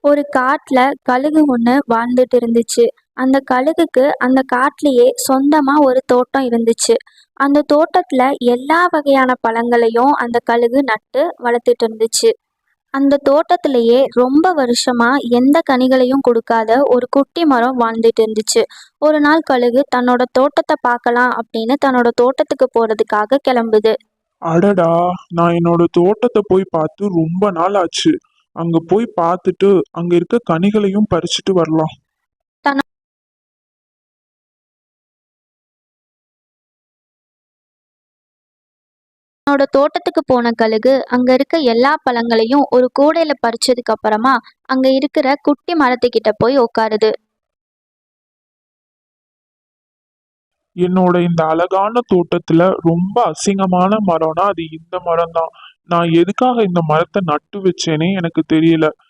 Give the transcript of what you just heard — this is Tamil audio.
ஒரு காட்டுல கழுகு ஒன்று வாழ்ந்துட்டு இருந்துச்சு. அந்த கழுகுக்கு அந்த காட்டுலயே சொந்தமா ஒரு தோட்டம் இருந்துச்சு. அந்த தோட்டத்துல எல்லா வகையான பழங்களையும் அந்த கழுகு நட்டு வளர்த்துட்டு இருந்துச்சு. அந்த தோட்டத்திலேயே ரொம்ப வருஷமா எந்த கனிகளையும் கொடுக்காத ஒரு குட்டி மரம் வாழ்ந்துட்டு இருந்துச்சு. ஒரு நாள் கழுகு தன்னோட தோட்டத்தை பார்க்கலாம் அப்படின்னு தன்னோட தோட்டத்துக்கு போறதுக்காக கிளம்புது. அடடா! நான் என்னோட தோட்டத்த போய் பார்த்து ரொம்ப நாள் ஆச்சு. அங்க போய் பார்த்துட்டு, அங்க இருக்க கனிகளையும் பறிச்சுட்டு வரலாம். தன்னோட தோட்டத்துக்கு போன கழுகு அங்க இருக்க எல்லா பழங்களையும் ஒரு கூடையில பறிச்சதுக்கு அப்புறமா அங்க இருக்கிற குட்டி மரத்துக்கிட்ட போய் உட்காருது. என்னோட இந்த அழகான தோட்டத்துல ரொம்ப அசிங்கமான மரம்னா அது இந்த மரம் தான். நான் எதுக்காக இந்த மரத்தை நட்டு வச்சேனே எனக்கு தெரியல.